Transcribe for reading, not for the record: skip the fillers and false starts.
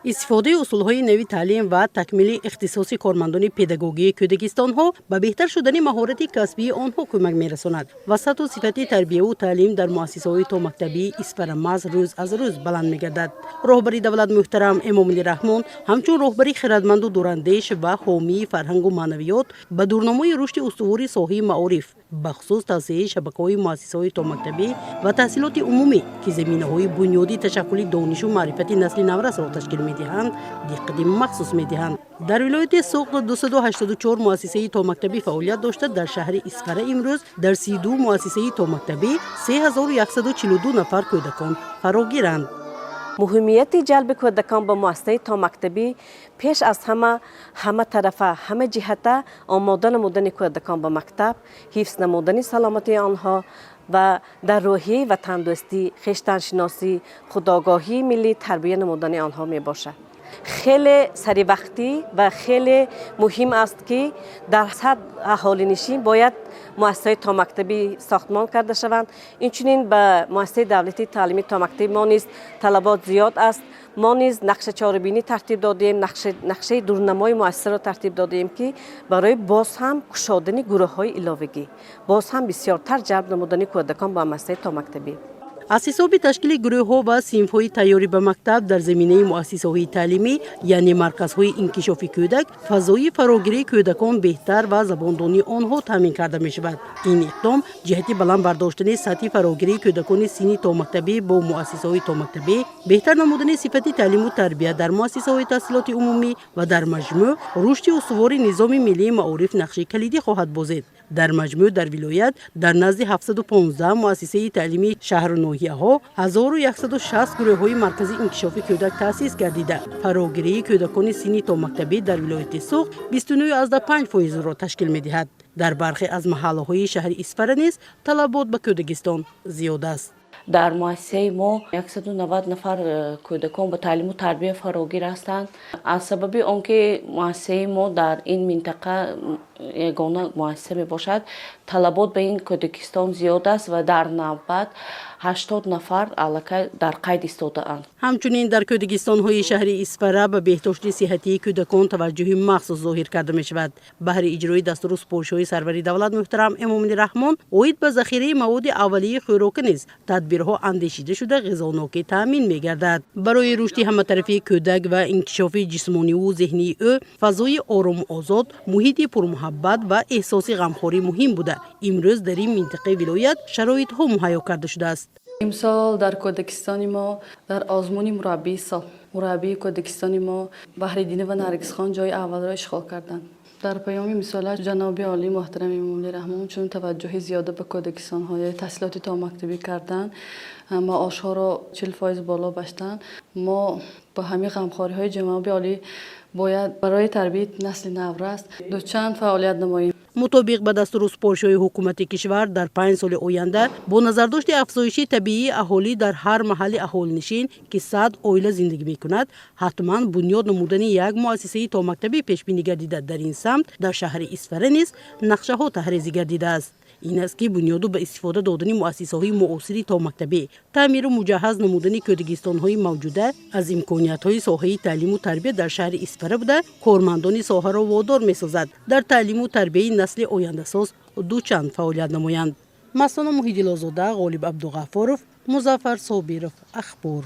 استفاده اصولهای نوی تعلیم و تکمیل اختصاص کارمندان پداگوژی کودکستان‌ها به بهتر شدن مهارت کسبی آنها کمک می‌رساند و سطح و صفت تربیت و تعلیم در مؤسسه‌های تا مکتبی اسپرمز روز از روز بلند می‌گردد. رهبری دولت محترم امام‌الله رحمان همچون رهبری خردمند و دوراندیش و حامی فرهنگ و معنویات به دورنامه رشد استواری ساحه معارف بخصوص توسعه شبکه‌های مؤسسه‌های تا مکتبی و تحصیلات عمومی که زمینه‌های بنیادی تشکل دانش و معرفت نسل نورس را تشکیل می‌دهند دقت مخصوص می‌دهند. در ولایت سوق 284 مؤسسه تا مکتبی فعالیت داشته. در شهر اسفره امروز در 32 مؤسسه تا مکتبی 3142 نفر کودکان فراگیرند. مهمیت جلب کودکان به مؤسسه تا مکتبی پیش از همه طرفه همه جهت آمادن کودکان به مکتب، حفظ نمودن سلامتی آنها و در روحیه و تندرستی، خویشتن شناسی، خودآگاهی ملی تربیت نمودن آنها می باشد. خیلی سری وقتی و خیلی مهم است که در سطح اهالی نشین باید مؤسسه تا مکتبی ساختمان کرده شوند. اینچنین به مؤسسه دولتی تعلیمی تا مکتبی ما نیز طلبات زیاد است. ما نیز نقشه چاره‌بینی ترتیب دادیم، نقشه دورنمای مؤسسه را ترتیب دادیم که برای باز هم گشادن گروه‌های علاوگی، باز هم بسیارتر جلب نمودن کودکان به مؤسسه تا مکتبی. از حساب تشکیل گروه‌ها و صنف‌های تیاری به مکتب در زمینه مؤسسه‌های تعلیمی یعنی مرکزهای انکشاف کودک، فضای فراگیری کودکان بهتر و زباندانی آنها تامین کرده می‌شود. این اقدام جهتی بلند برداشتن سطح فراگیری کودکان سنی تا مکتبی با مؤسسه‌های تا مکتبی، بهتر نمودن صفت تعلیم و تربیت در مؤسسه‌های تحصیلات عمومی و در مجموع رشد استوار نظام ملی معارف نقش کلیدی خواهد بازید. در مجموع در ولایت در نزد 715 مؤسسه تعلیمی شهر و ناحیه‌ها 1160 گروه‌های مرکزی انکشاف کودک تأسیس گردیده. فراگیری کودکان سنی تا مکتبی در ولایت سوق 29.5% را تشکیل می‌دهد. در برخی از محله‌های شهر اسفره نیز طلبات به کودکستان زیاد است. در مؤسسه ما 190 نفر کودکان به تعلیم و تربیت فراگیر هستند. از سبب آنکه مؤسسه ما در این منطقه یگانه مؤسسه می باشد، طلبات به این کودکستان زیاد است و در نوبت 80 نفر علاقه در قید ایستاده اند. همچنین در کودکستان‌های شهر اسفره به بهداشت صحتی کودکان توجه مخصوص ظاهر کرده می شود. بهر اجرای دستور سپارش‌های سروری دولت محترم امام‌الله رحمان اوید به ذخیره مواد اولیه خوراک نیز تدبیرها اندیشیده شده غذانوکی تامین می گردد. برای رشد همه‌طرفی کودک و انکشاف جسمانی و ذهنی او فضای آرام و آزاد، محیط پرمحبت و احساس غمخواری مهم بوده. امروز در این منطقه ولایت شرایط‌ها مهیا کرده شده است. امسال در کودکستان ما در آزمون مربی کودکستان ما بحرالدین و نرگس خان جای اول را اشغال کردند. در پیام مثال جناب عالی محترم امام‌الله رحمان چون توجه زیاده به کودکستان‌های تحصیلات تا مکتبی کردن، معاش‌ها را 40% بالا بستن. ما با همین غمخوری‌های جناب عالی باید برای تربیت نسل نورست دو چند فعالیت نماییم. مطابق به دستور سپارش‌های حکومت کشور در 5 سال آینده با نظرداشت افزایش طبیعی اهالی در هر محل اهالی نشین که 100 عائله زندگی می‌کند، حتما بنیاد نمودن یک مؤسسه تا مکتبی پیش بینی گردیده. در این سمت در شهر اسفره نیز نقشه‌ها تحریزی گردیده است. این است که بنیاد به استفاده دادن مؤسسه‌های معاصر تا مکتبی، تعمیر و مجهز نمودن کودکستان‌های موجوده از امکانیت‌های ساحه تعلیم و تربیت در شهر اسفره بوده کارمندان ساحه را وادار می‌سازد در تعلیم و تربیت نسل آینده ساز دوچند فعالیت نمایند. مثلا محیدی آزاده، غالب عبدالغفارов، مظفر صابرov، اخبار.